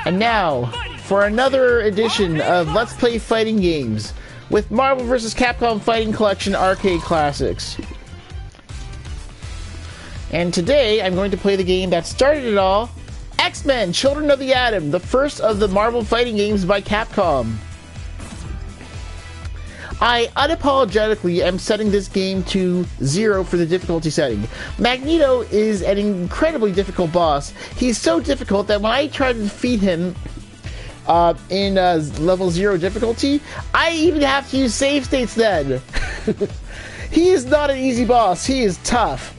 And now, for another edition of Let's Play Fighting Games with Marvel vs. Capcom Fighting Collection Arcade Classics. And today, I'm going to play the game that started it all, X-Men Children of the Atom, the first of the Marvel fighting games by Capcom. I unapologetically am setting this game to 0 for the difficulty setting. Magneto is an incredibly difficult boss. He's so difficult that when I try to defeat him in level 0 difficulty, I even have to use save states then. He is not an easy boss. He is tough.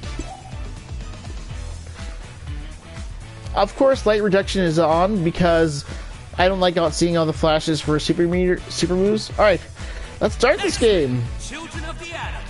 Of course, light reduction is on because I don't like seeing all the flashes for super moves. Alright. Let's start this game. Children of the Atom.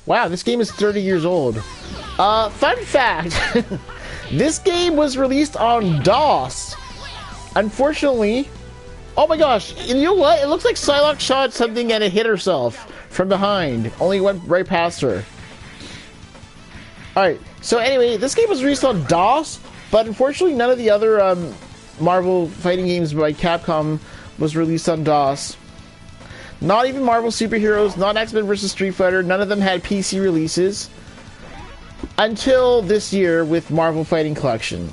Wow, this game is 30 years old. Fun fact, this game was released on DOS. Unfortunately, oh my gosh, you know what? It looks like Psylocke shot something and it hit herself from behind. Only went right past her. Alright, so anyway, this game was released on DOS, but unfortunately none of the other Marvel fighting games by Capcom was released on DOS. Not even Marvel Superheroes, not X-Men vs. Street Fighter, none of them had PC releases until this year with Marvel Fighting Collection.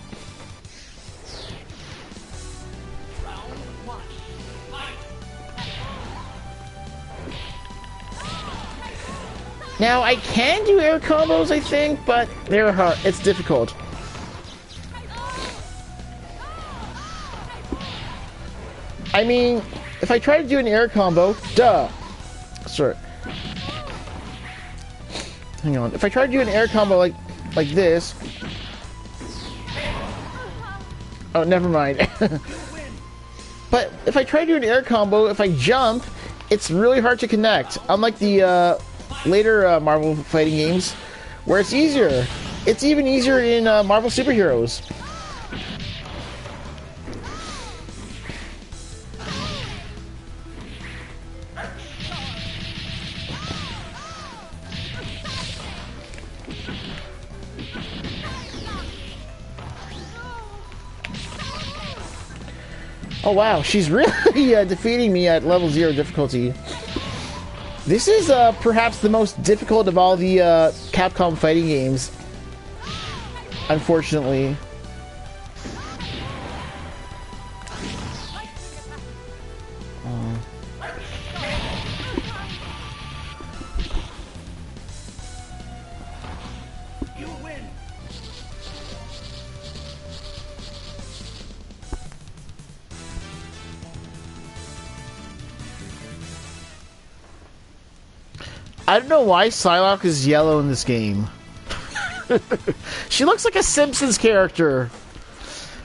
Now, I can do air combos, I think, but they're hard. It's difficult. I mean, if I try to do an air combo, sorry. Hang on. If I try to do an air combo like this, oh, never mind. But if I try to do an air combo, if I jump, it's really hard to connect. Unlike the later Marvel fighting games, where it's easier. It's even easier in Marvel Superheroes. Oh wow, she's really defeating me at level 0 difficulty. This is perhaps the most difficult of all the Capcom fighting games, unfortunately. I don't know why Psylocke is yellow in this game. She looks like a Simpsons character.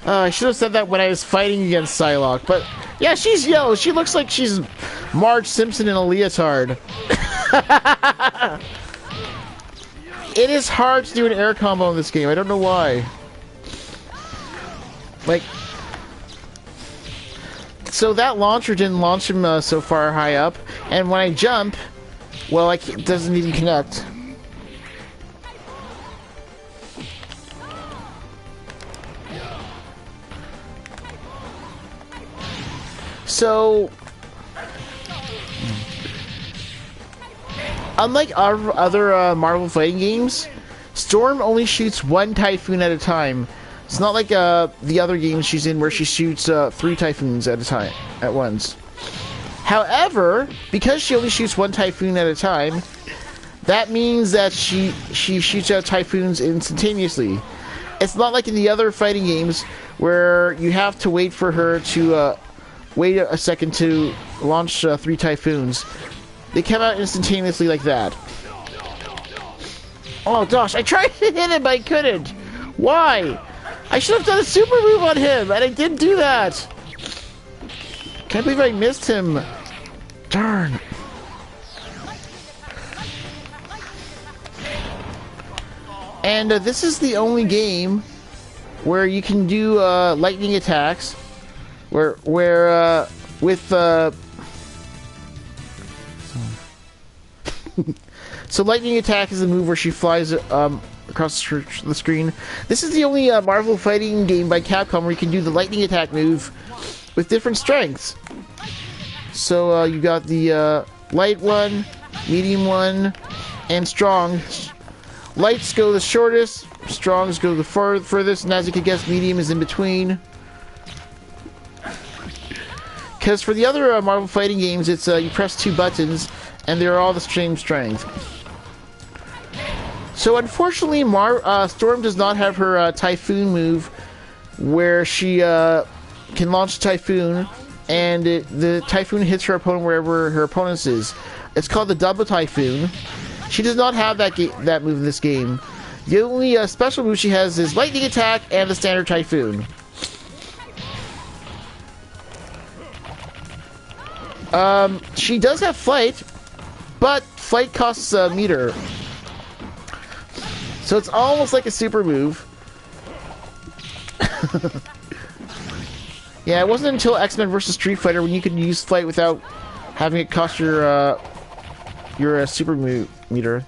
I should have said that when I was fighting against Psylocke. But, yeah, she's yellow. She looks like she's Marge Simpson in a leotard. It is hard to do an air combo in this game. I don't know why. Like, so that launcher didn't launch him so far high up. And when I jump, well, it doesn't even connect. So, unlike our other Marvel fighting games, Storm only shoots one Typhoon at a time. It's not like the other games she's in where she shoots 3 Typhoons at a time, at once. However, because she only shoots 1 Typhoon at a time, that means that she shoots out Typhoons instantaneously. It's not like in the other fighting games where you have to wait for her to wait a second to launch 3 Typhoons. They come out instantaneously like that. Oh gosh, I tried to hit him, but I couldn't. Why? I should have done a super move on him, and I didn't do that. Can't believe I missed him. Darn. And this is the only game where you can do lightning attacks. Where with so lightning attack is a move where she flies across the screen. This is the only Marvel fighting game by Capcom where you can do the lightning attack move with different strengths. So you got the light one, medium one, and strong. Lights go the shortest, strongs go the furthest, and as you can guess, medium is in between. Because for the other Marvel fighting games, it's you press 2 buttons, and they're all the same strength. So unfortunately, Storm does not have her Typhoon move, where she can launch a Typhoon, and the Typhoon hits her opponent wherever her opponent is. It's called the Double Typhoon. She does not have that move in this game. The only special move she has is Lightning Attack and the standard Typhoon. She does have Flight, but Flight costs a meter. So it's almost like a super move. Yeah, it wasn't until X-Men vs. Street Fighter when you could use Flight without having it cost your super meter.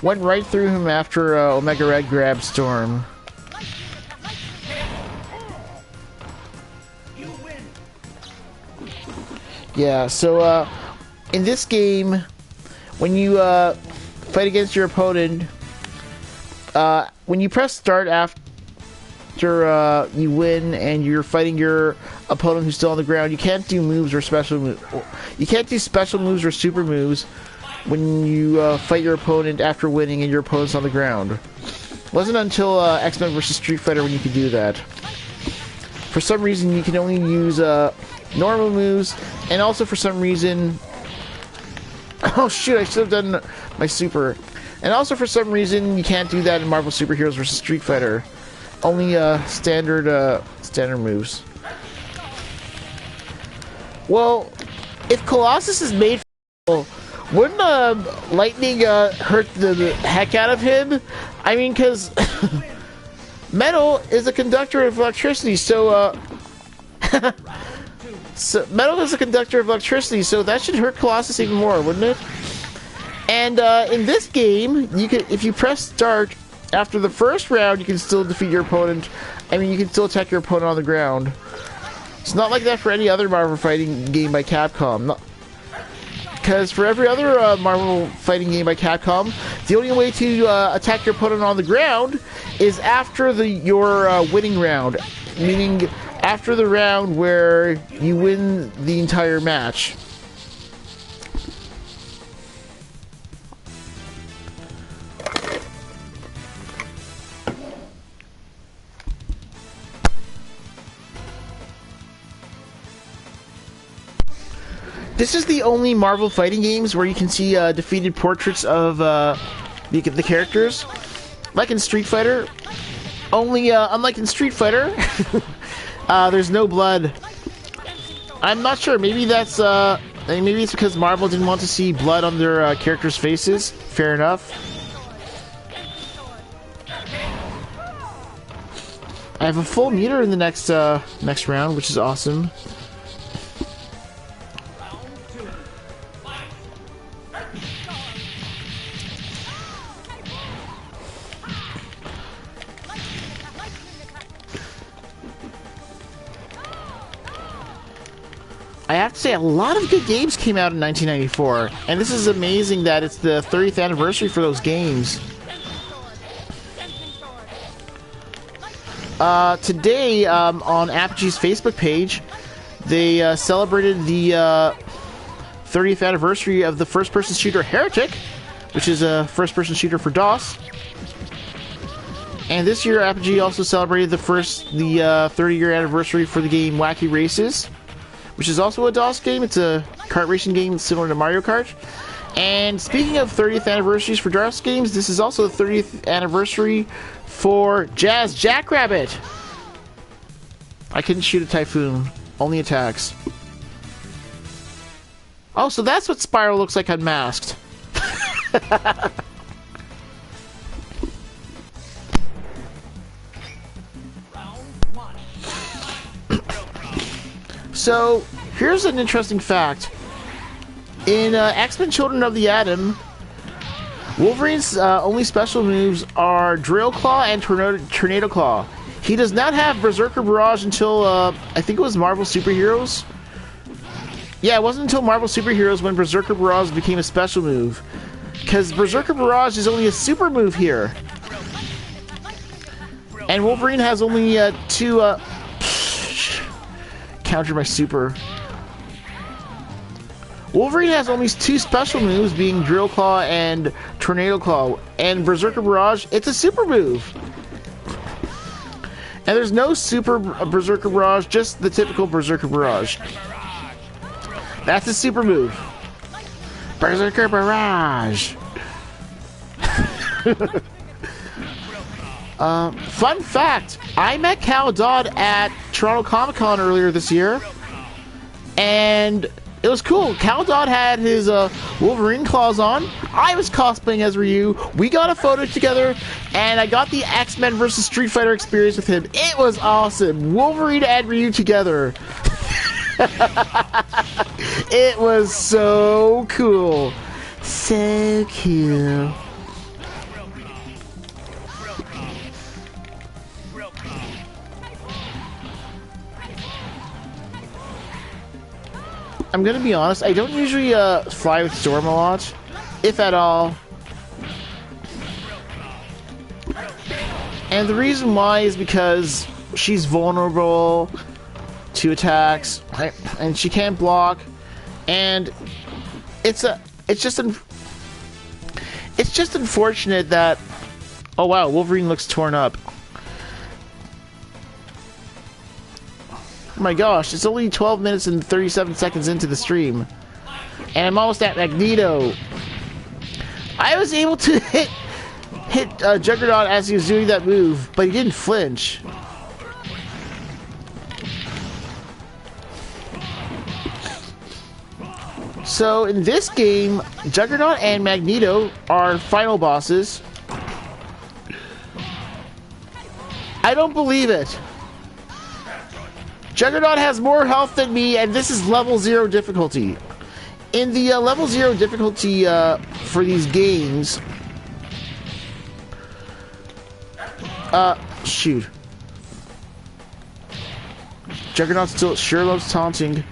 Went right through him after Omega Red grabbed Storm. Yeah, so in this game, when you fight against your opponent, when you press start after you win and you're fighting your opponent who's still on the ground, you can't do moves or special moves. You can't do special moves or super moves when you fight your opponent after winning and your opponent's on the ground. It wasn't until X-Men vs. Street Fighter when you could do that. For some reason, you can only use normal moves, and also for some reason... Oh shoot, I should have done my super. And also for some reason, you can't do that in Marvel Superheroes vs. Street Fighter. Only standard moves. Well, if Colossus is made for... Wouldn't lightning hurt the heck out of him? I mean, because metal is a conductor of electricity, so metal is a conductor of electricity, so that should hurt Colossus even more, wouldn't it? And in this game, you can, if you press start after the first round, you can still defeat your opponent. I mean, you can still attack your opponent on the ground. It's not like that for any other Marvel fighting game by Capcom. Because for every other Marvel fighting game by Capcom, the only way to attack your opponent on the ground is after your winning round. Meaning, after the round where you win the entire match. This is the only Marvel fighting games where you can see defeated portraits of the characters. Like in Street Fighter. Only, unlike in Street Fighter, there's no blood. I'm not sure. Maybe that's, maybe it's because Marvel didn't want to see blood on their characters' faces. Fair enough. I have a full meter in the next round, which is awesome. I have to say, a lot of good games came out in 1994, and this is amazing that it's the 30th anniversary for those games. Today, on Apogee's Facebook page, they celebrated the 30th anniversary of the first-person shooter Heretic, which is a first-person shooter for DOS. And this year, Apogee also celebrated the 30-year anniversary for the game Wacky Races. which is also a DOS game. It's a kart racing game similar to Mario Kart. And speaking of 30th anniversaries for DOS games, this is also the 30th anniversary for Jazz Jackrabbit. I couldn't shoot a Typhoon, only attacks. Oh, so that's what Spyro looks like unmasked. So, here's an interesting fact. In X-Men Children of the Atom, Wolverine's only special moves are Drill Claw and Tornado Claw. He does not have Berserker Barrage until, I think it was Marvel Superheroes. Yeah, it wasn't until Marvel Superheroes when Berserker Barrage became a special move. Because Berserker Barrage is only a super move here. And Wolverine has only two, counter my super. Wolverine has only two special moves, being Drill Claw and Tornado Claw. And Berserker Barrage, it's a super move. And there's no super Berserker Barrage, just the typical Berserker Barrage. That's a super move. Berserker Barrage. Fun fact, I met Cal Dodd at Toronto Comic Con earlier this year. And it was cool. Cal Dodd had his Wolverine claws on. I was cosplaying as Ryu. We got a photo together, and I got the X-Men vs. Street Fighter experience with him. It was awesome. Wolverine and Ryu together. It was so cool. So cool. I'm gonna be honest, I don't usually fly with Storm a lot, if at all. And the reason why is because she's vulnerable to attacks, and she can't block, and it's just unfortunate that, oh wow, Wolverine looks torn up. Oh my gosh, it's only 12 minutes and 37 seconds into the stream. And I'm almost at Magneto. I was able to hit Juggernaut as he was doing that move, but he didn't flinch. So in this game, Juggernaut and Magneto are final bosses. I don't believe it. Juggernaut has more health than me, and this is level 0 difficulty. In the level 0 difficulty for these games... shoot. Juggernaut still sure loves taunting.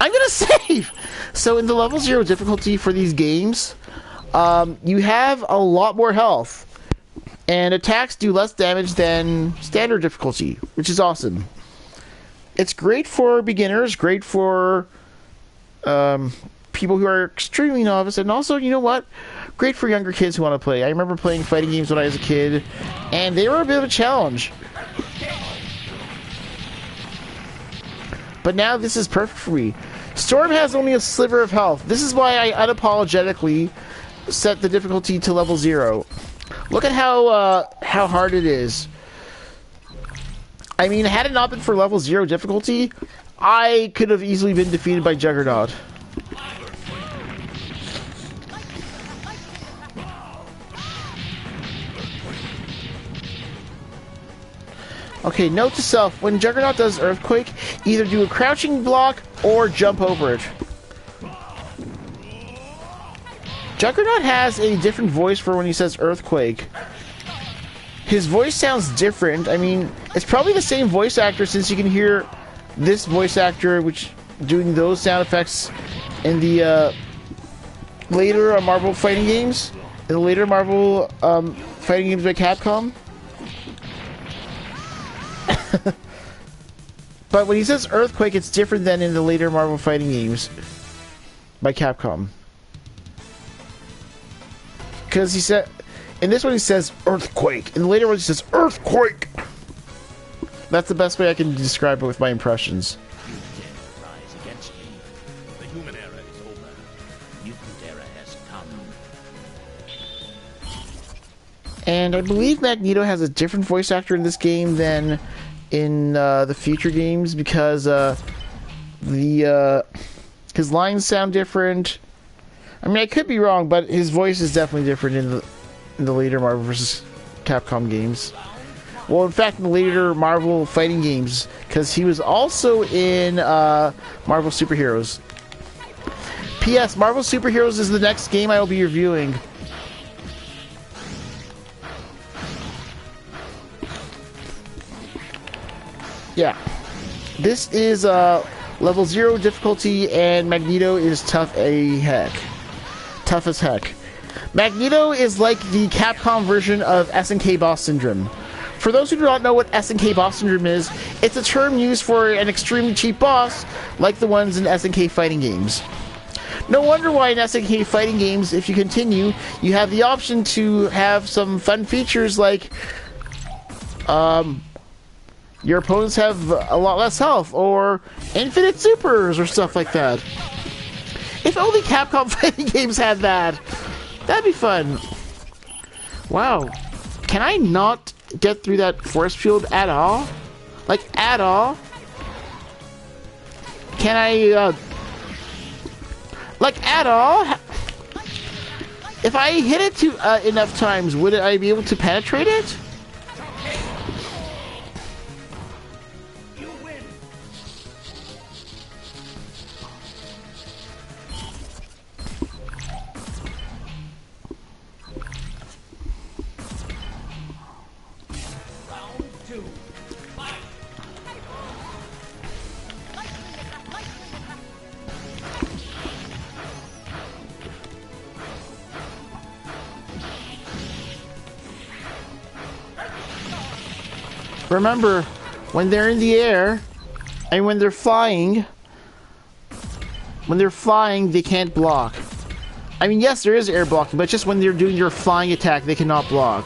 I'm gonna save! So in the level 0 difficulty for these games, you have a lot more health. And attacks do less damage than standard difficulty, which is awesome. It's great for beginners, great for people who are extremely novice, and also, you know what? Great for younger kids who want to play. I remember playing fighting games when I was a kid, and they were a bit of a challenge. But now this is perfect for me. Storm has only a sliver of health. This is why I unapologetically set the difficulty to level 0. Look at how hard it is. I mean, had it not been for level 0 difficulty, I could have easily been defeated by Juggernaut. Okay, note to self, when Juggernaut does Earthquake, either do a crouching block or jump over it. Juggernaut has a different voice for when he says Earthquake. His voice sounds different. I mean, it's probably the same voice actor, since you can hear this voice actor which doing those sound effects in the later Marvel fighting games. In the later Marvel fighting games by Capcom. But when he says Earthquake, it's different than in the later Marvel fighting games by Capcom. Because he said, in this one he says Earthquake, in the later one he says Earthquake. That's the best way I can describe it with my impressions. You dare rise against me. The human era is over. Mutant era has come. And I believe Magneto has a different voice actor in this game than in the future games because his lines sound different. I mean, I could be wrong, but his voice is definitely different in the later Marvel vs. Capcom games. Well, in fact, in the later Marvel fighting games, because he was also in Marvel Superheroes. P.S. Marvel Superheroes is the next game I will be reviewing. Yeah. This is level 0 difficulty, and Magneto is tough as heck. Magneto is like the Capcom version of SNK Boss Syndrome. For those who do not know what SNK Boss Syndrome is, it's a term used for an extremely cheap boss, like the ones in SNK fighting games. No wonder why in SNK fighting games, if you continue, you have the option to have some fun features like, your opponents have a lot less health, or infinite supers, or stuff like that. If only Capcom fighting games had that. That'd be fun. Wow. Can I not get through that force field at all? Like, at all? Can I, like, at all? If I hit it enough times, would I be able to penetrate it? Remember, when they're in the air, and when they're flying, they can't block. I mean, yes, there is air blocking, but just when they're doing your flying attack, they cannot block.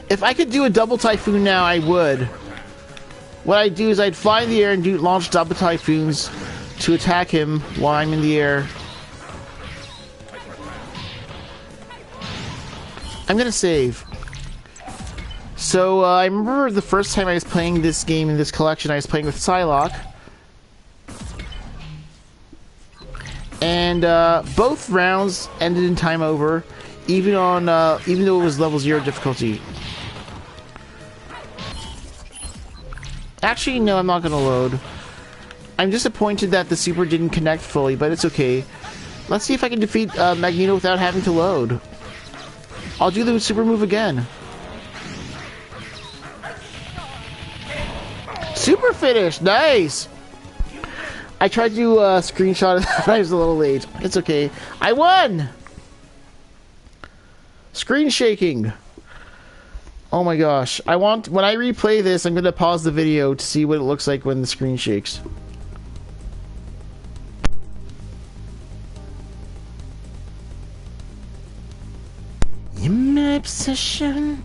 If I could do a double typhoon now, I would. What I'd do is I'd fly in the air and launch double typhoons to attack him while I'm in the air. I'm gonna save. So, I remember the first time I was playing this game in this collection, I was playing with Psylocke. And, both rounds ended in time over, even though it was level 0 difficulty. Actually, no, I'm not gonna load. I'm disappointed that the super didn't connect fully, but it's okay. Let's see if I can defeat Magneto without having to load. I'll do the super move again. Super finish! Nice! I tried to screenshot it, but I was a little late. It's okay. I won! Screen shaking. Oh my gosh. When I replay this, I'm gonna pause the video to see what it looks like when the screen shakes. In my obsession.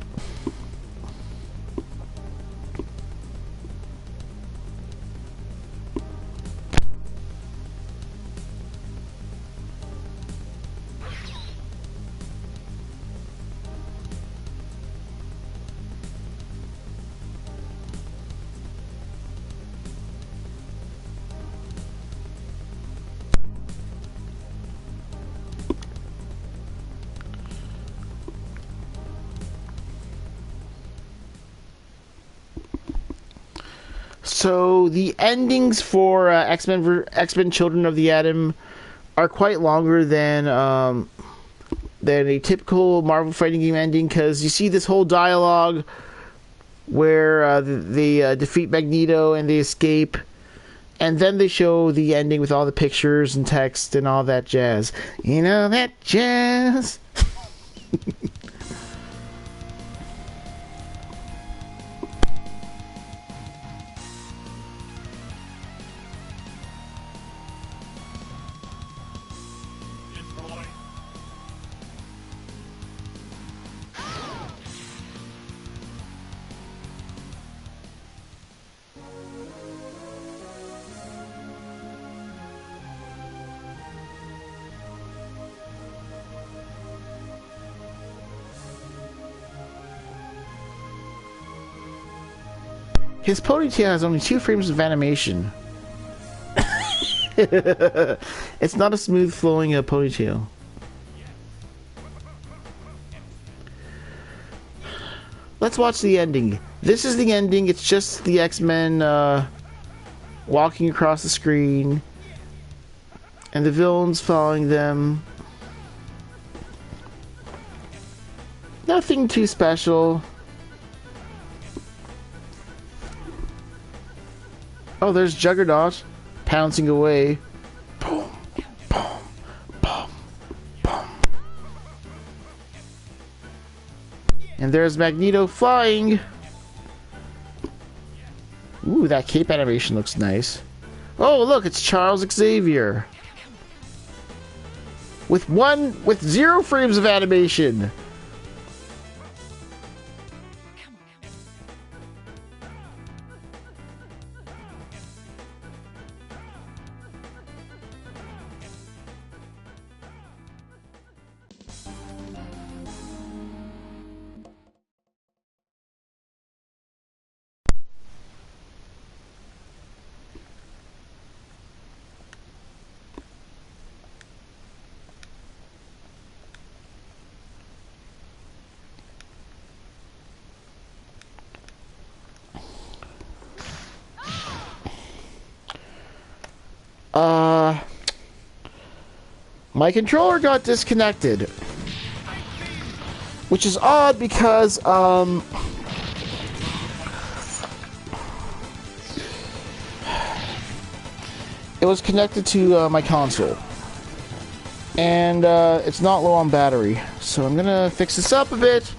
So the endings for X-Men Children of the Atom are quite longer than a typical Marvel fighting game ending, because you see this whole dialogue where they defeat Magneto and they escape, and then they show the ending with all the pictures and text and all that jazz. You know that jazz? His ponytail has only 2 frames of animation. It's not a smooth flowing ponytail. Let's watch the ending. This is the ending. It's just the X-Men walking across the screen and the villains following them. Nothing too special. Oh, there's Juggernaut pouncing away. Boom, boom, boom, boom. And there's Magneto flying. Ooh, that cape animation looks nice. Oh, look, it's Charles Xavier. With 0 frames of animation. My controller got disconnected. Which is odd because, it was connected to my console. And it's not low on battery. So I'm gonna fix this up a bit.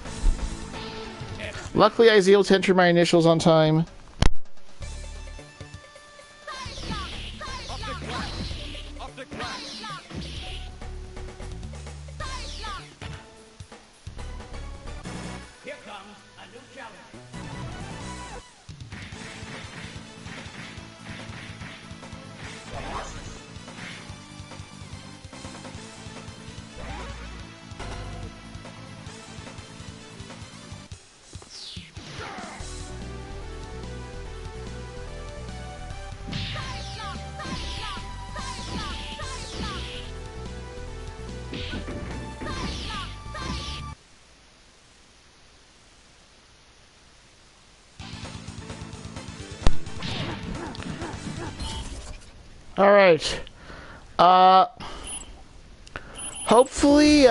Luckily I was able to enter my initials on time. Alright. Hopefully,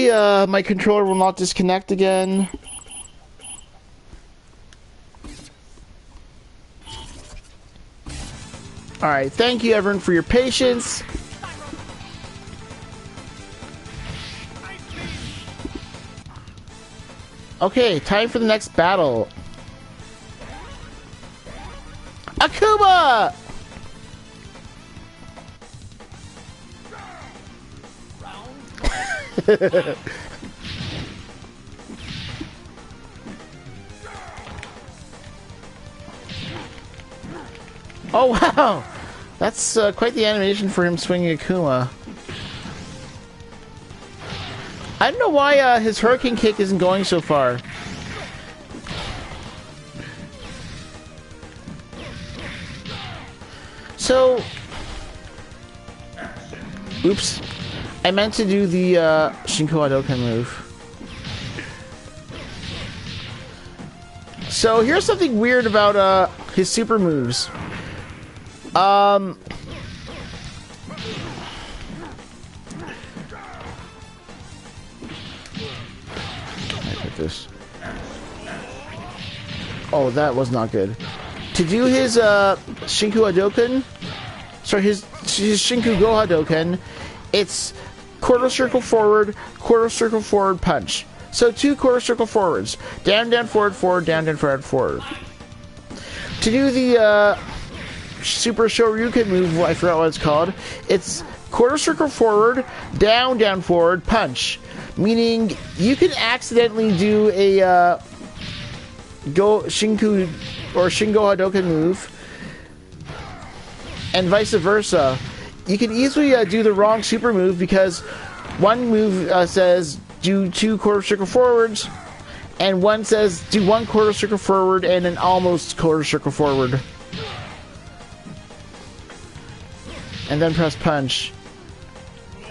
my controller will not disconnect again. Alright, thank you everyone for your patience. Okay, time for the next battle. Akuma! Oh wow! That's quite the animation for him swinging Akuma. I don't know why his Hurricane Kick isn't going so far. So, oops, I meant to do the Shinko Hadoken move. So here's something weird about his super moves. Put this. Oh, that was not good. To do his Shinku Hadoken, sorry, his Shinku Go Hadoken, it's quarter circle forward, punch. So 2 quarter circle forwards. Down, down, forward, forward, down, down, forward, forward. To do the Super Shoryuken move, I forgot what it's called, it's quarter circle forward, down, down, forward, punch. Meaning, you can accidentally do a Go Shinku or Shingo Hadoken move, and vice versa. You can easily do the wrong super move because one move says do 2 quarter circle forwards, And one says do 1 quarter circle forward and an almost quarter circle forward. And then press punch.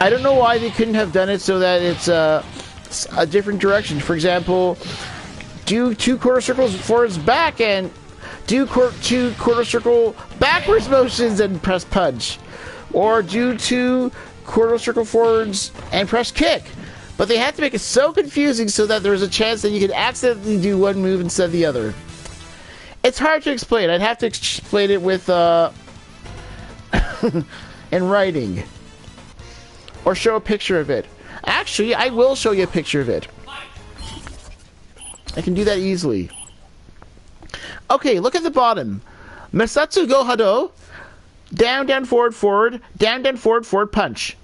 I don't know why they couldn't have done it so that it's a different direction. For example, do 2 quarter circles forwards back and do 2 quarter circle backwards motions and press punch. Or do 2 quarter circle forwards and press kick. But they had to make it so confusing so that there was a chance that you could accidentally do one move instead of the other. It's hard to explain. I'd have to explain it with in writing. Or show a picture of it. Actually, I will show you a picture of it. I can do that easily. Okay, look at the bottom. Masatsu go hado. Down, down, forward, forward. Down, down, forward, forward, punch.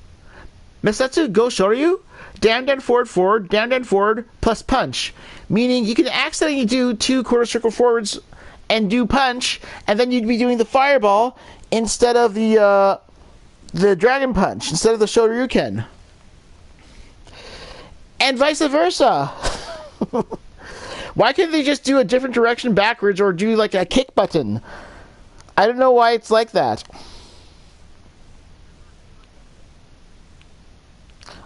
Masatsu go shoryu. Down, down, forward, forward. Down, down, forward, plus punch. Meaning you can accidentally do 2 quarter circle forwards and do punch, and then you'd be doing the fireball instead of the dragon punch, instead of the shoryuken. And vice versa. Why can't they just do a different direction backwards or do like a kick button? I don't know why it's like that.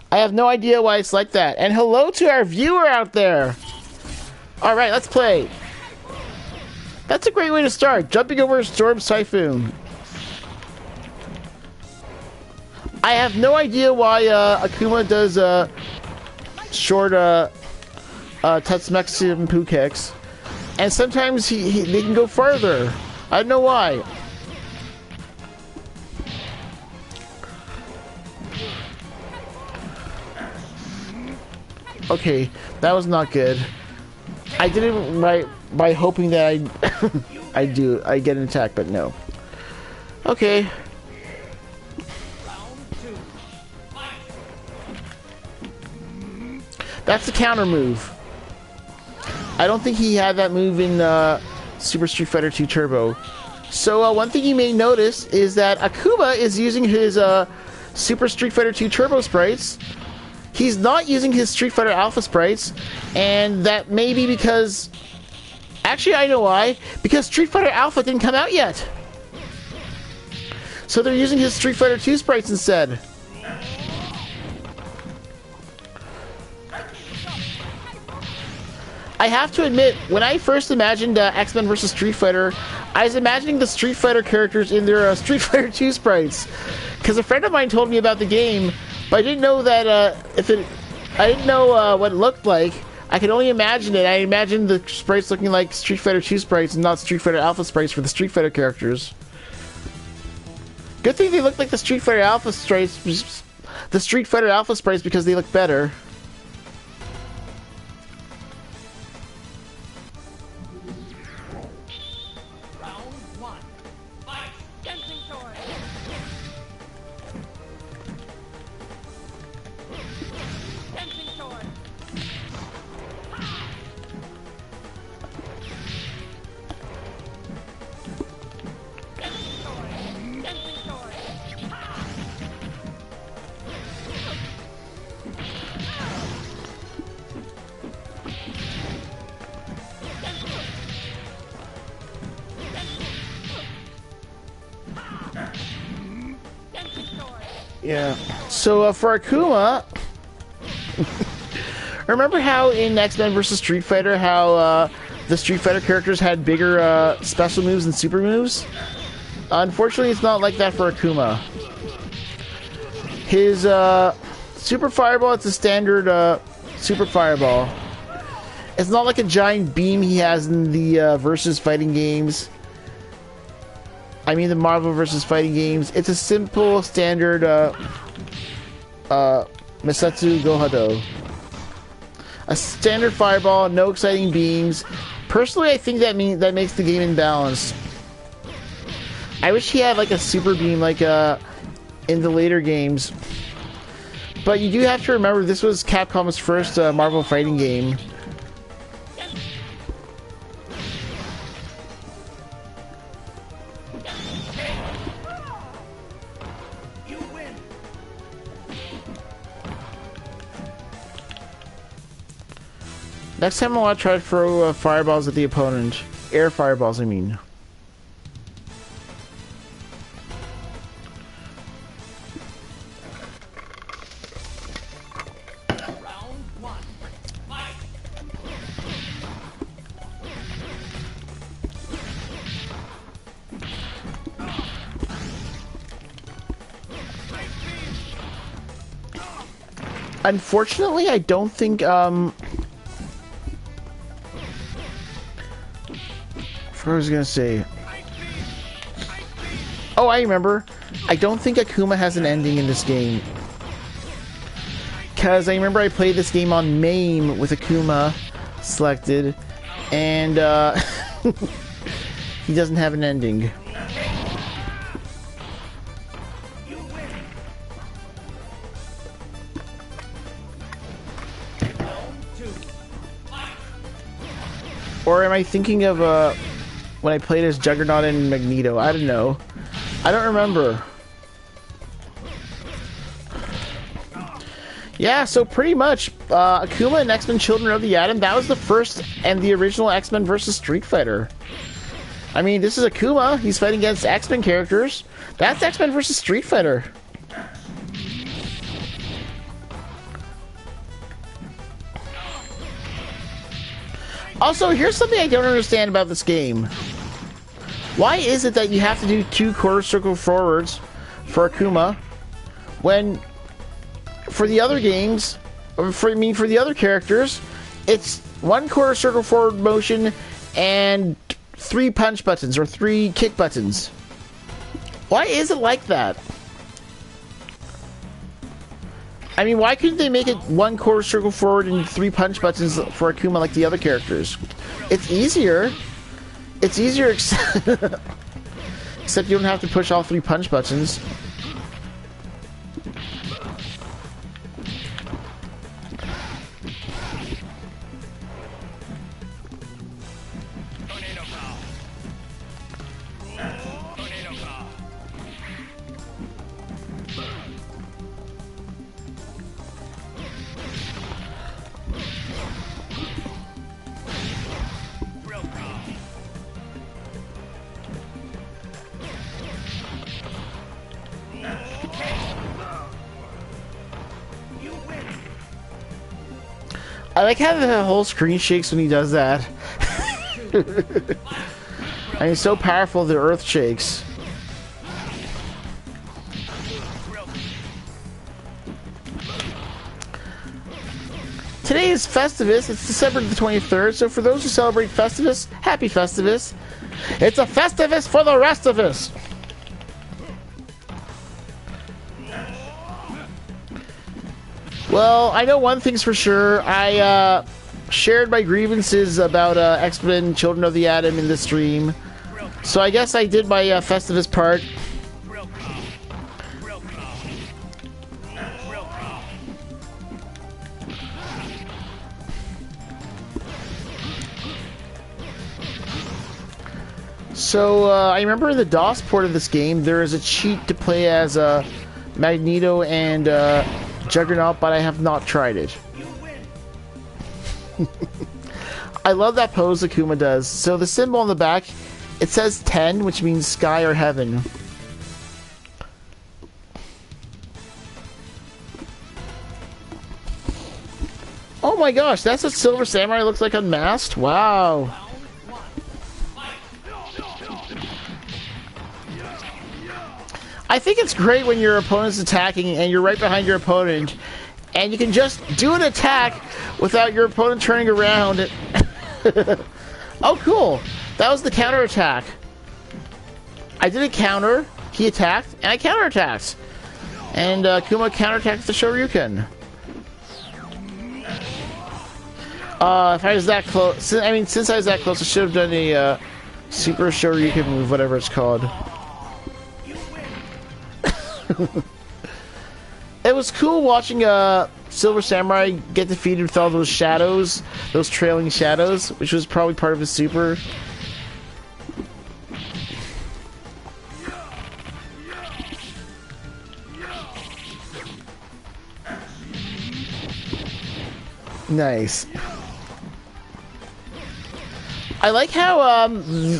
I have no idea why it's like that. And hello to our viewer out there. Alright, let's play. That's a great way to start. Jumping over Storm's Typhoon. I have no idea why Akuma does short Tatsumaki Poo kicks. And sometimes they can go farther. I don't know why. Okay, that was not good. I did it by hoping that I get an attack, but no. Okay. That's the counter move. I don't think he had that move in Super Street Fighter 2 Turbo. So one thing you may notice is that Akuma is using his Super Street Fighter 2 Turbo sprites. He's not using his Street Fighter Alpha sprites, and that may be because... Actually, I know why. Because Street Fighter Alpha didn't come out yet. So they're using his Street Fighter 2 sprites instead. I have to admit, when I first imagined X-Men vs. Street Fighter, I was imagining the Street Fighter characters in their Street Fighter 2 sprites. Because a friend of mine told me about the game, but I didn't know that I didn't know what it looked like. I could only imagine it. I imagined the sprites looking like Street Fighter 2 sprites and not Street Fighter Alpha sprites for the Street Fighter characters. Good thing they look like the Street Fighter Alpha sprites. The Street Fighter Alpha sprites because they look better. Yeah. So for Akuma, remember how in X-Men vs. Street Fighter, how the Street Fighter characters had bigger special moves and super moves? Unfortunately, it's not like that for Akuma. His Super Fireball, it's a standard Super Fireball. It's not like a giant beam he has in the versus fighting games. I mean the Marvel vs. fighting games. It's a simple, standard Masatsu Gohado. A standard fireball, no exciting beams. Personally, I think that makes the game imbalanced. I wish he had like a super beam like in the later games. But you do have to remember this was Capcom's first Marvel fighting game. Next time I want to try to throw fireballs at the opponent. Air fireballs, I mean. Unfortunately, I don't think, what I was gonna say. Oh, I remember. I don't think Akuma has an ending in this game. Because I remember I played this game on MAME with Akuma selected, and, he doesn't have an ending. Or am I thinking of when I played as Juggernaut and Magneto? I don't know. I don't remember. Yeah, so pretty much Akuma and X-Men Children of the Atom, that was the first and the original X-Men versus Street Fighter. I mean, this is Akuma. He's fighting against X-Men characters. That's X-Men versus Street Fighter. Also, here's something I don't understand about this game. Why is it that you have to do 2 quarter circle forwards for Akuma when for the other games, for the other characters, it's 1 quarter circle forward motion and 3 punch buttons or 3 kick buttons? Why is it like that? I mean, why couldn't they make it 1 quarter circle forward and 3 punch buttons for Akuma like the other characters? It's easier. It's easier, except you don't have to push all 3 punch buttons. I like how the whole screen shakes when he does that. I mean, so powerful the earth shakes. Today is Festivus. It's December the 23rd, so for those who celebrate Festivus, happy Festivus. It's a Festivus for the rest of us. Well, I know one thing's for sure. I shared my grievances about X-Men Children of the Atom in the stream. So I guess I did my Festivus part. So I remember in the DOS port of this game, there is a cheat to play as Magneto and Juggernaut, but I have not tried it. I love that pose Akuma does. So the symbol on the back, it says 10, which means sky or heaven. Oh my gosh, that's what Silver Samurai looks like unmasked? Wow. I think it's great when your opponent's attacking and you're right behind your opponent and you can just do an attack without your opponent turning around. Oh, cool. That was the counter attack. I did a counter, he attacked, and I counterattacked. And Kuma counterattacked the Shoryuken. If I was that close, since I was that close, I should have done a Super Shoryuken move, whatever it's called. It was cool watching Silver Samurai get defeated with all those shadows, those trailing shadows, which was probably part of his super. Nice. I like how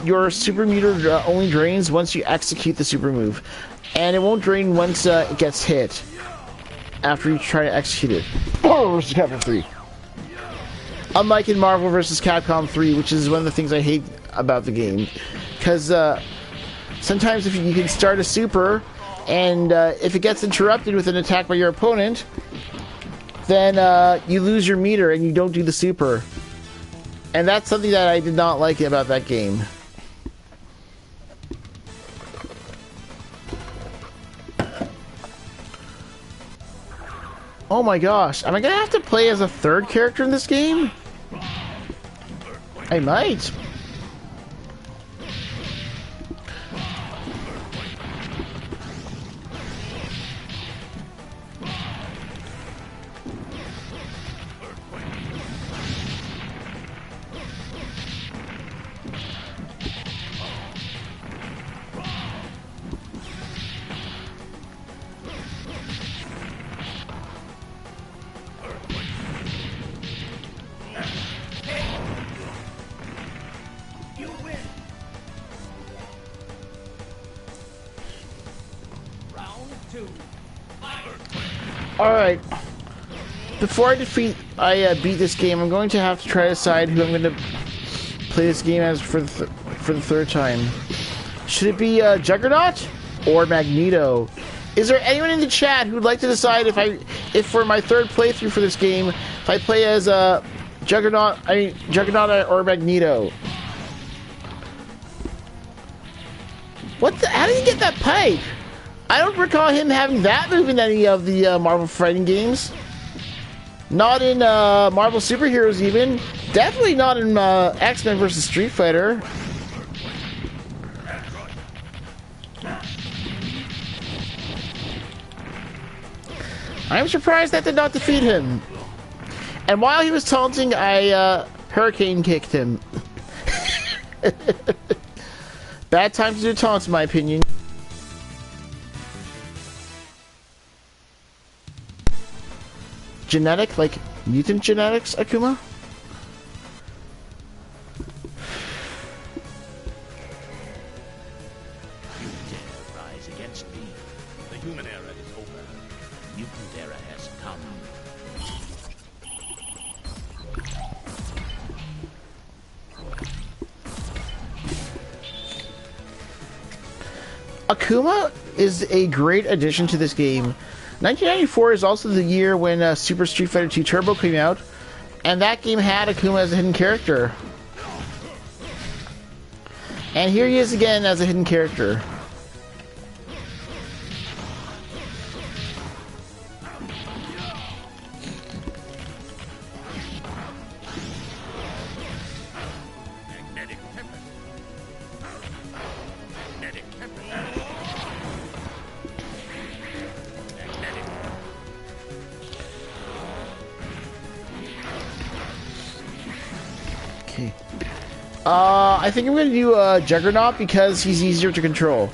your super meter only drains once you execute the super move, and it won't drain once it gets hit after you try to execute it. Marvel vs. Capcom 3. Unlike in Marvel vs. Capcom 3, which is one of the things I hate about the game, because sometimes if you can start a super, and if it gets interrupted with an attack by your opponent, then you lose your meter and you don't do the super. And that's something that I did not like about that game. Oh my gosh, am I gonna have to play as a third character in this game? I might. Alright. Before I beat this game, I'm going to have to try to decide who I'm going to play this game as for the third time. Should it be Juggernaut or Magneto? Is there anyone in the chat who would like to decide if for my third playthrough for this game, if I play as Juggernaut or Magneto? How did he get that pipe? I don't recall him having that move in any of the Marvel fighting games. Not in Marvel Superheroes even. Definitely not in X-Men vs. Street Fighter. I'm surprised that did not defeat him. And while he was taunting, I hurricane kicked him. Bad time to do taunts, in my opinion. Genetic, like mutant genetics, Akuma? You dare rise against me. The human era is over. Mutant era has come. Akuma is a great addition to this game. 1994 is also the year when Super Street Fighter 2 Turbo came out, and that game had Akuma as a hidden character. And here he is again as a hidden character. Magnetic tempest. Magnetic tempest. Magnetic. Okay. I think I'm going to do Juggernaut because he's easier to control.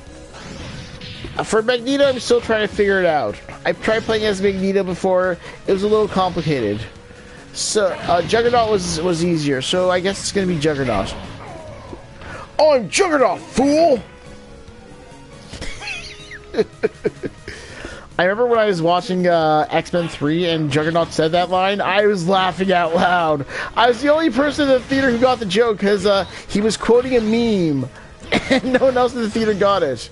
For Magneto, I'm still trying to figure it out. I've tried playing as Magneto before. It was a little complicated. So, Juggernaut was easier, so I guess it's going to be Juggernaut. I'm Juggernaut, fool! I remember when I was watching X-Men 3 and Juggernaut said that line, I was laughing out loud. I was the only person in the theater who got the joke because he was quoting a meme and no one else in the theater got it.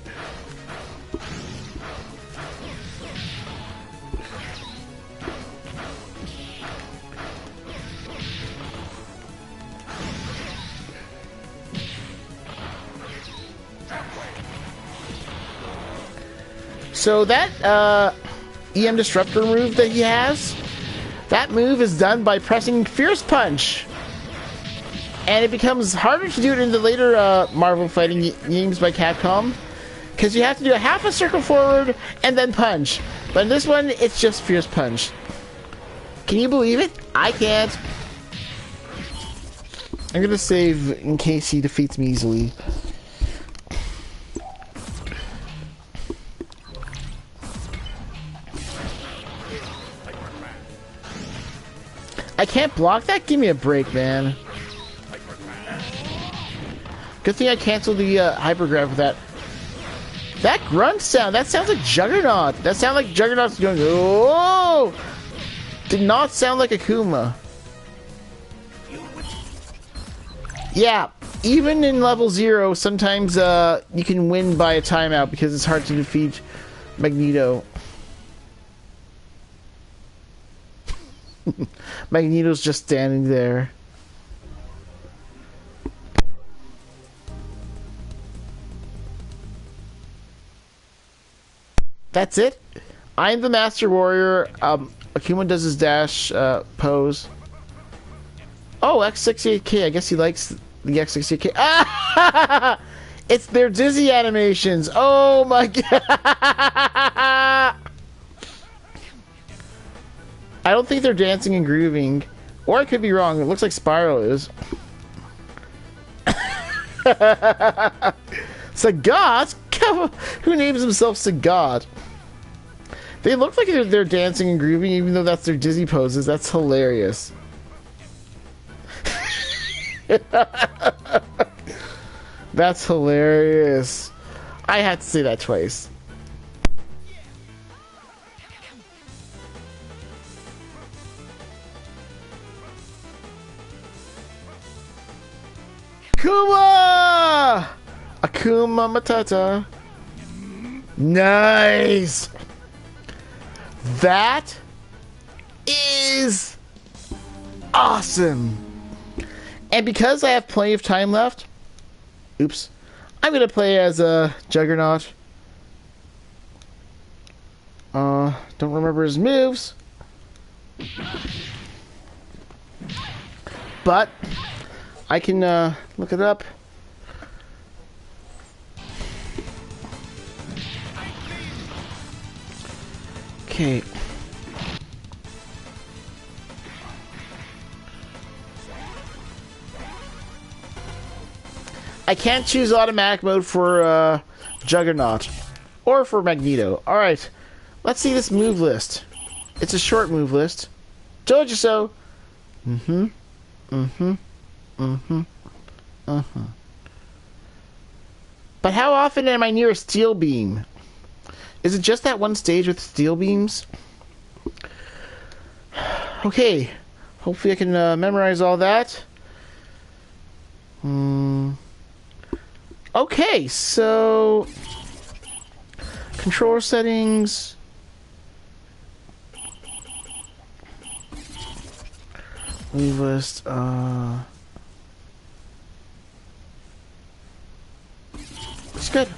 So that EM Disruptor move that he has, that move is done by pressing Fierce Punch. And it becomes harder to do it in the later Marvel fighting games by Capcom, because you have to do a half a circle forward and then punch. But in this one, it's just Fierce Punch. Can you believe it? I can't. I'm gonna save in case he defeats me easily. I can't block that? Give me a break, man. Good thing I canceled the hypergraph with that. That grunt sound, that sounds like Juggernaut. That sounds like Juggernaut's going, oh! Did not sound like Akuma. Yeah, even in level 0, sometimes you can win by a timeout because it's hard to defeat Magneto. Magneto's just standing there. That's it. I'm the Master Warrior. Akuma does his dash pose. Oh, X68K. I guess he likes the X68K. Ah! It's their dizzy animations. Oh my god. I don't think they're dancing and grooving. Or I could be wrong. It looks like Spiral is. Sagat? Who names himself Sagat? They look like they're dancing and grooving even though that's their dizzy poses. That's hilarious. That's hilarious. I had to say that twice. Akuma! Akuma Matata. Nice! That is awesome! And because I have plenty of time left, oops, I'm gonna play as a Juggernaut. Don't remember his moves. But I can look it up. Okay. I can't choose automatic mode for Juggernaut or for Magneto. Alright, let's see this move list. It's a short move list. Told you so. But how often am I near a steel beam? Is it just that one stage with steel beams? Okay, hopefully I can memorize all that. Okay, so controller settings. Move list. It's good.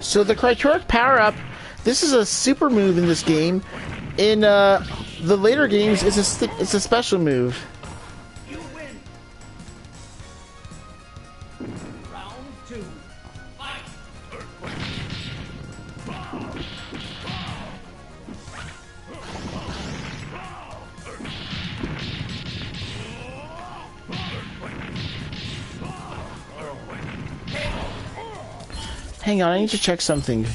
So the Krytork power-up, this is a super move in this game. In the later games, it's a special move. You win. Round 2. Fight. Hang on, I need to check something.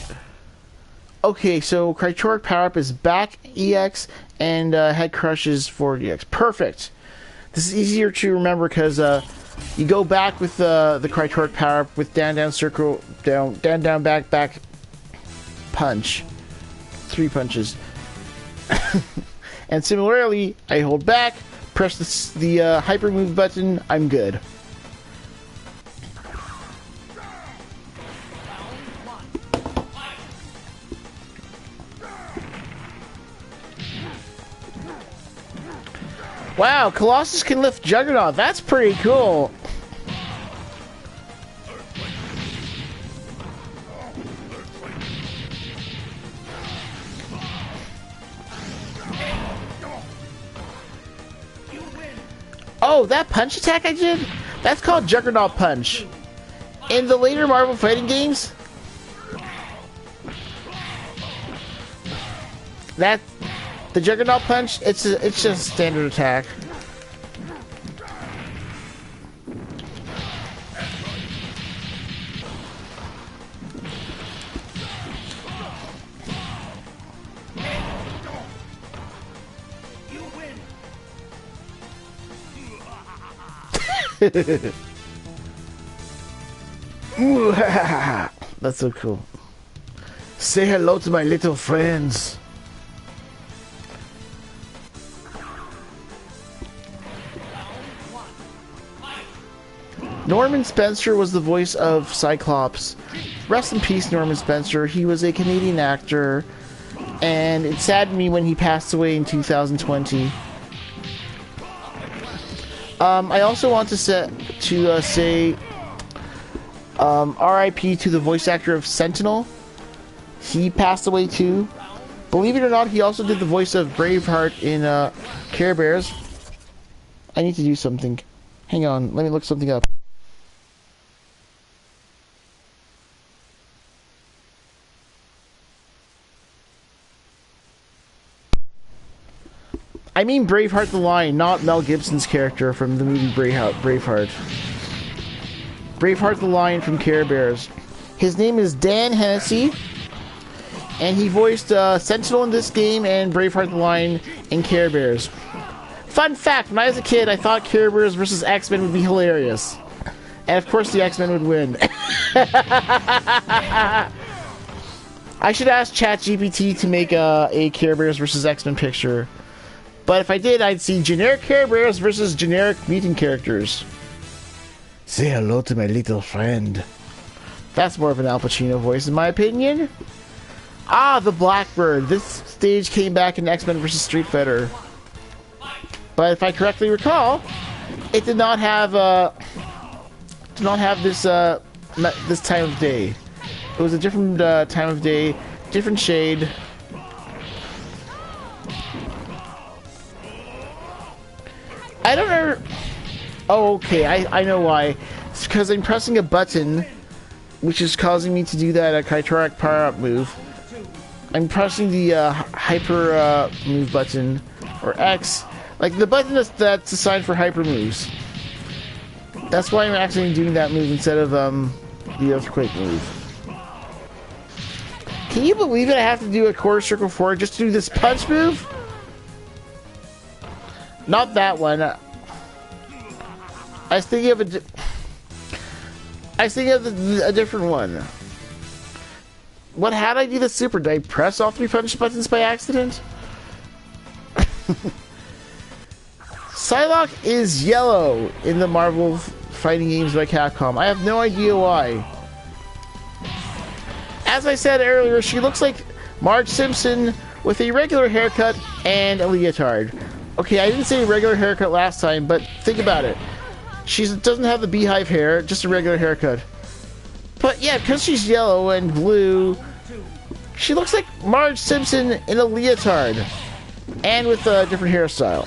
Okay, so Krytork power-up is back EX and head crush is forward EX. Perfect. This is easier to remember because you go back with the Krytork power-up with down, down, circle, down, down, down, back, back, punch. 3 punches. And similarly, I hold back, press the hyper move button, I'm good. Wow, Colossus can lift Juggernaut. That's pretty cool. Oh, that punch attack I did? That's called Juggernaut Punch. In the later Marvel fighting games, the Juggernaut Punch, it's just a standard attack. That's so cool. Say hello to my little friends. Norman Spencer was the voice of Cyclops. Rest in peace, Norman Spencer. He was a Canadian actor, and it saddened me when he passed away in 2020. I also want to say R.I.P. to the voice actor of Sentinel. He passed away too. Believe it or not, he also did the voice of Braveheart in Care Bears. I need to do something. Hang on, let me look something up. I mean Braveheart the Lion, not Mel Gibson's character from the movie Braveheart. Braveheart the Lion from Care Bears. His name is Dan Hennessy, and he voiced Sentinel in this game and Braveheart the Lion in Care Bears. Fun fact, when I was a kid, I thought Care Bears vs. X-Men would be hilarious. And of course the X-Men would win. I should ask ChatGPT to make a Care Bears vs. X-Men picture. But if I did, I'd see generic Care Bears versus generic mutant characters. Say hello to my little friend. That's more of an Al Pacino voice, in my opinion. Ah, the Blackbird. This stage came back in X-Men vs. Street Fighter. But if I correctly recall, it did not have this this time of day. It was a different time of day, different shade. I don't know. Oh, okay. I know why. It's because I'm pressing a button, which is causing me to do that Kytoric power-up move. I'm pressing the hyper move button, or X, like the button that's assigned for hyper moves. That's why I'm actually doing that move instead of the earthquake move. Can you believe it? I have to do a quarter circle forward just to do this punch move? Not that one. I was thinking of a different one. What? How did I do the super? Did I press all three punch buttons by accident? Psylocke is yellow in the Marvel fighting games by Capcom. I have no idea why. As I said earlier, she looks like Marge Simpson with a regular haircut and a leotard. Okay, I didn't say regular haircut last time, but think about it. She doesn't have the beehive hair, just a regular haircut. But yeah, because she's yellow and blue, she looks like Marge Simpson in a leotard. And with a different hairstyle.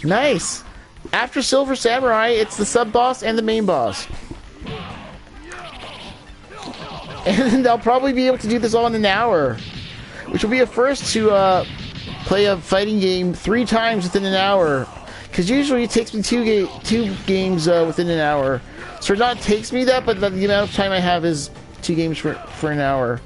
Nice! After Silver Samurai, it's the sub-boss and the main boss. And I'll probably be able to do this all in an hour. Which will be a first to play a fighting game 3 times within an hour. Because usually it takes me two games within an hour. So it not takes me that, but the amount of time I have is 2 games for an hour.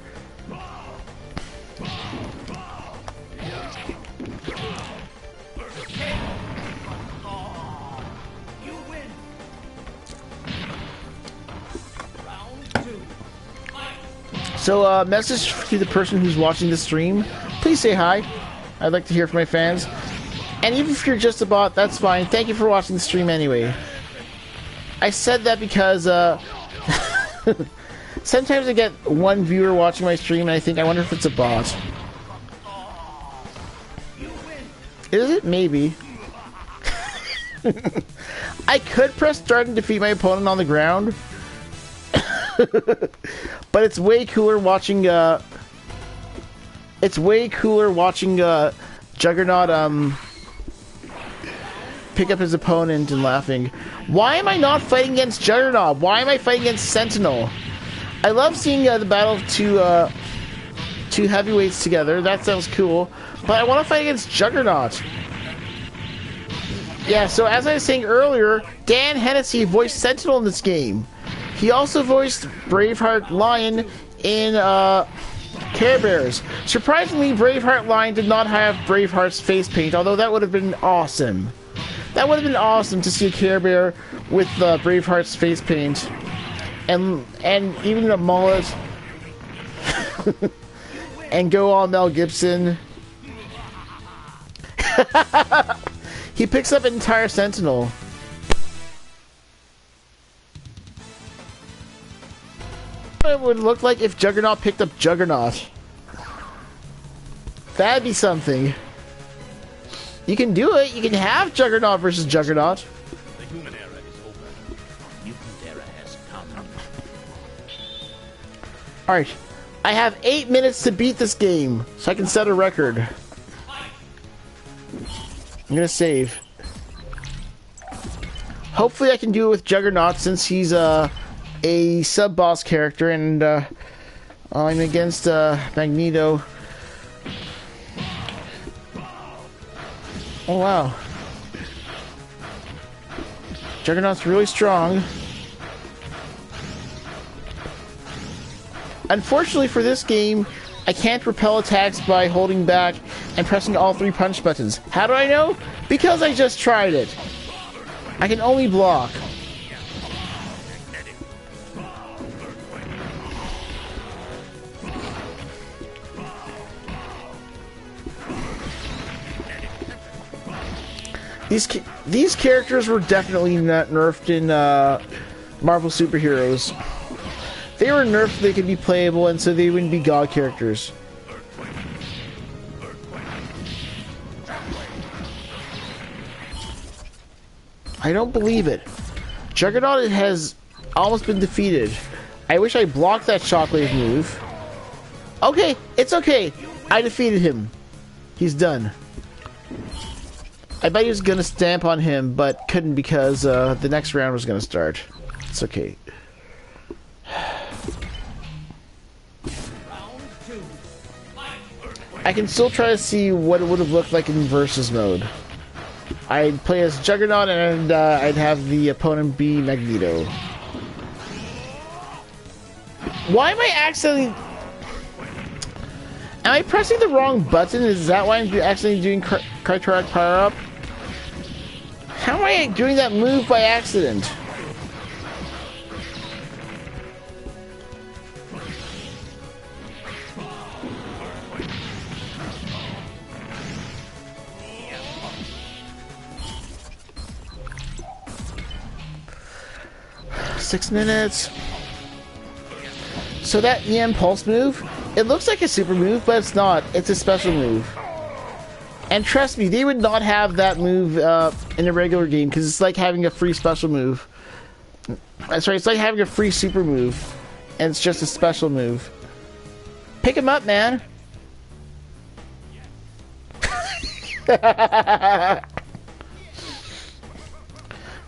So, message to the person who's watching the stream. Please say hi. I'd like to hear from my fans. And even if you're just a bot, that's fine. Thank you for watching the stream anyway. I said that because, sometimes I get one viewer watching my stream and I think, I wonder if it's a bot. Is it? Maybe. I could press start and defeat my opponent on the ground. But it's way cooler watching Juggernaut pick up his opponent and laughing. Why am I not fighting against Juggernaut? Why am I fighting against Sentinel? I love seeing the battle of two heavyweights together. That sounds cool. But I want to fight against Juggernaut. Yeah, so as I was saying earlier, Dan Hennessy voiced Sentinel in this game. He also voiced Braveheart Lion in Care Bears. Surprisingly, Braveheart Lion did not have Braveheart's face paint, although that would have been awesome. That would have been awesome to see a Care Bear with Braveheart's face paint. And even a mullet. And go on Mel Gibson. He picks up an entire Sentinel. What it would look like if Juggernaut picked up Juggernaut. That'd be something. You can do it. You can have Juggernaut versus Juggernaut. The human era is over. Mutant era has come. Alright. I have 8 minutes to beat this game, so I can set a record. I'm gonna save. Hopefully I can do it with Juggernaut since he's a sub-boss character and I'm against Magneto. Oh wow. Juggernaut's really strong. Unfortunately for this game, I can't repel attacks by holding back and pressing all 3 punch buttons. How do I know? Because I just tried it. I can only block. These characters were definitely not nerfed in Marvel superheroes. They were nerfed so they could be playable and so they wouldn't be god characters. I don't believe it. Juggernaut has almost been defeated. I wish I blocked that shockwave move. Okay, it's okay. I defeated him. He's done. I bet he was gonna stamp on him, but couldn't because the next round was gonna start. It's okay. I can still try to see what it would have looked like in versus mode. I'd play as Juggernaut and I'd have the opponent be Magneto. Why am I accidentally... Am I pressing the wrong button? Is that why I'm accidentally doing Krytarok Power Up? How am I doing that move by accident? Six minutes. So that EM Pulse move, it looks like a super move, but it's not. It's a special move. And trust me, they would not have that move in a regular game, because it's like having a free special move. That's right, it's like having a free super move, and it's just a special move. Pick him up, man!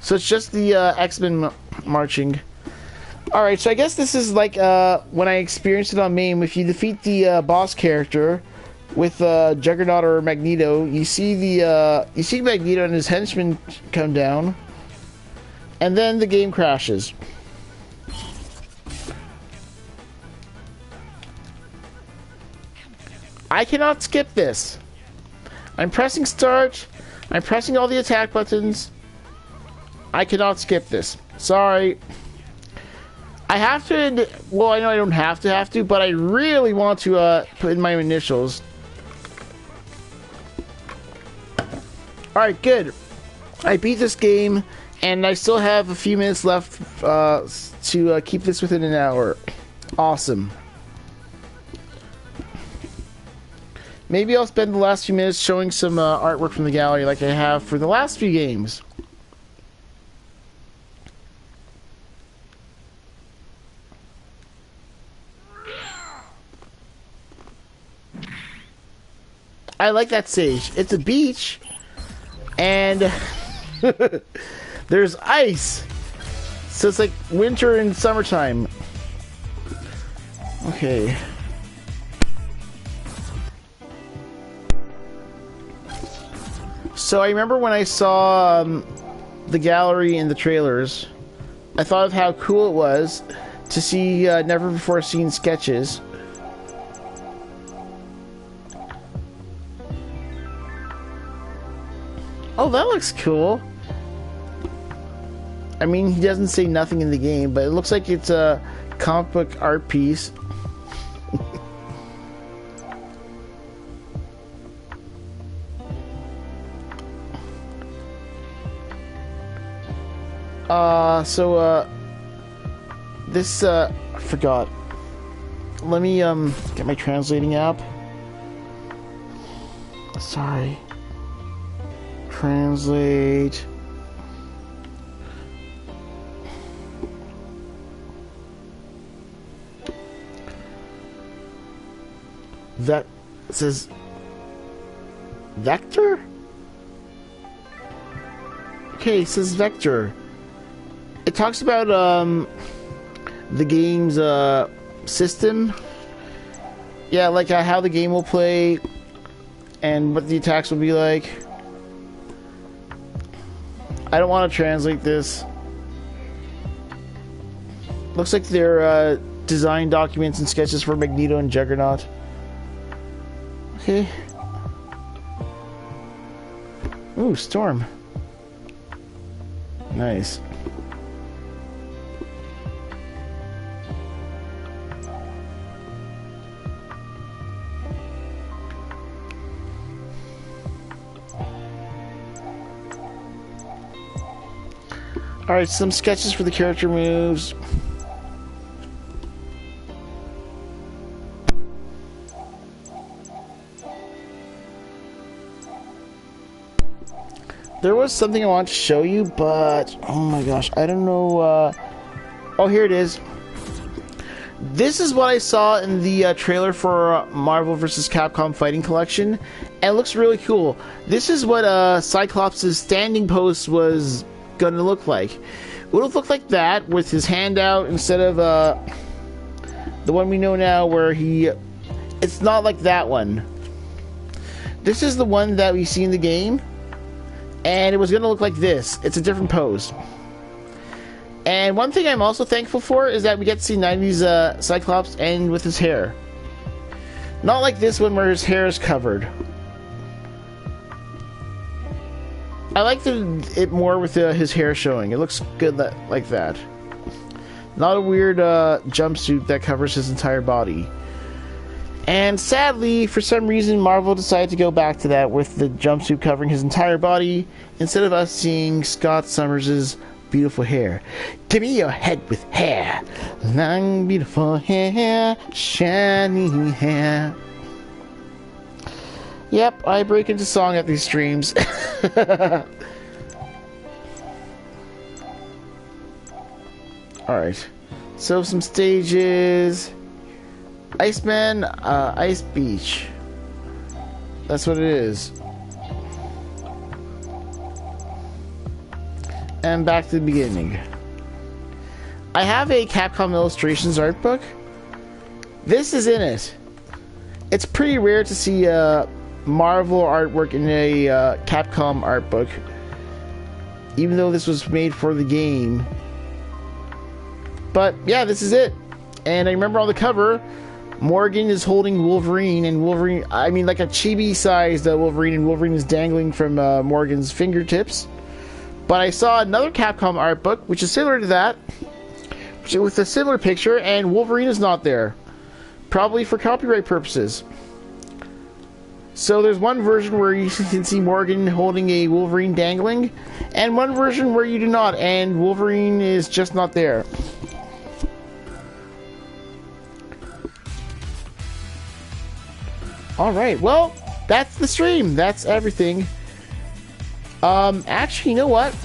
So it's just the X-Men marching. Alright, so I guess this is like when I experienced it on MAME. If you defeat the boss character with Juggernaut or Magneto, you see Magneto and his henchmen come down, and then the game crashes. I cannot skip this. I'm pressing start. I'm pressing all the attack buttons. I cannot skip this. Sorry. I have to, well, I know I don't have to, but I really want to put in my initials. Alright, good. I beat this game, and I still have a few minutes left to keep this within an hour. Awesome. Maybe I'll spend the last few minutes showing some artwork from the gallery like I have for the last few games. I like that stage. It's a beach, and There's ice. So it's like winter and summertime. Okay. So I remember when I saw the gallery in the trailers, I thought of how cool it was to see never before seen sketches. Oh, that looks cool. I mean, he doesn't say nothing in the game, but it looks like it's a comic book art piece. I forgot. Let me, get my translating app. Sorry. Translate. That says vector? Okay, it says vector. It talks about the game's system. Yeah, like how the game will play and what the attacks will be like. I don't want to translate this. Looks like they're design documents and sketches for Magneto and Juggernaut. Okay. Ooh, Storm. Nice. Alright, some sketches for the character moves. There was something I wanted to show you, but oh my gosh, I don't know. Oh, here it is. This is what I saw in the trailer for Marvel vs. Capcom Fighting Collection, and it looks really cool. This is what Cyclops' standing pose was gonna look like. It would have looked like that with his hand out instead of the one we know now where he... It's not like that one. This is the one that we see in the game, and it was gonna look like this. It's a different pose. And one thing I'm also thankful for is that we get to see 90s Cyclops and with his hair. Not like this one where his hair is covered. I like it more with his hair showing. It looks good like that. Not a weird jumpsuit that covers his entire body. And sadly, for some reason, Marvel decided to go back to that with the jumpsuit covering his entire body instead of us seeing Scott Summers' beautiful hair. Give me your head with hair. Long, beautiful hair, shiny hair. Yep, I break into song at these streams. Alright, so some stages. Iceman, Ice Beach. That's what it is. And back to the beginning. I have a Capcom Illustrations art book. This is in it. It's pretty rare to see Marvel artwork in a Capcom art book, even though this was made for the game. But yeah, this is it. And I remember on the cover, Morgan is holding Wolverine, and Wolverine, I mean like a chibi-sized Wolverine, and Wolverine is dangling from Morgan's fingertips. But I saw another Capcom art book, which is similar to that, with a similar picture, and Wolverine is not there. Probably for copyright purposes. So there's one version where you can see Morgan holding a Wolverine dangling, and one version where you do not, and Wolverine is just not there. Alright, well, that's the stream. That's everything. Actually, you know what?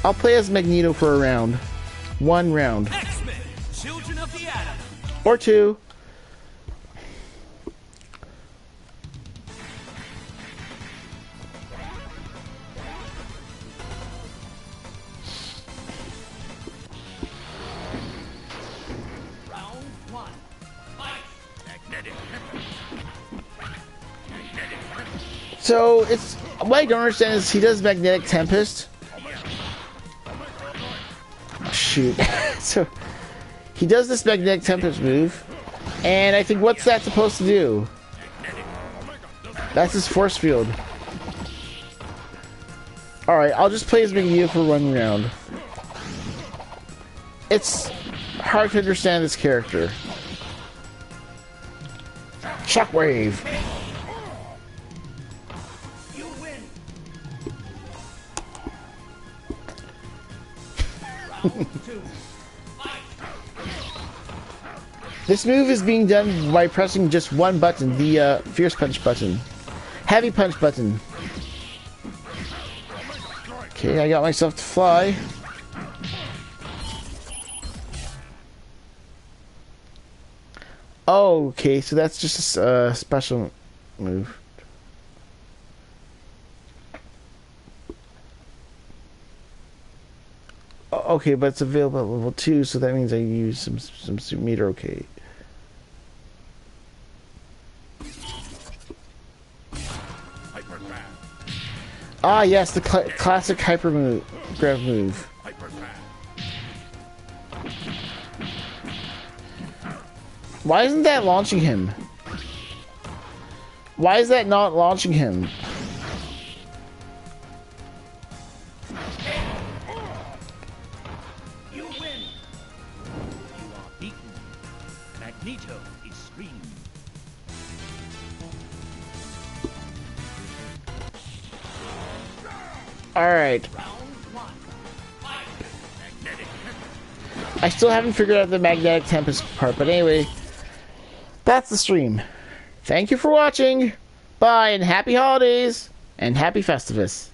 I'll play as Magneto for a round. One round. X-Men, Children of the Atom. Or two. So it's what I don't understand is he does magnetic tempest. Shoot. So he does this magnetic tempest move, and I think what's that supposed to do? That's his force field. Alright, I'll just play as Magneto for one round. It's hard to understand this character. Shockwave! You win. Round 2. Fight. This move is being done by pressing just one button, the Fierce Punch button. Heavy Punch button. Okay, I got myself to fly. Oh, okay, so that's just a special move. Okay, but it's available at level 2, so that means I use some suit meter, okay. Ah, yes, the classic hyper move, grab move. Why isn't that launching him? Why is that not launching him? You win. You are beaten. Magneto is screamed. Alright. Round 1. Fight. I still haven't figured out the magnetic tempest part, but anyway, that's the stream. Thank you for watching. Bye, and happy holidays, and happy Festivus.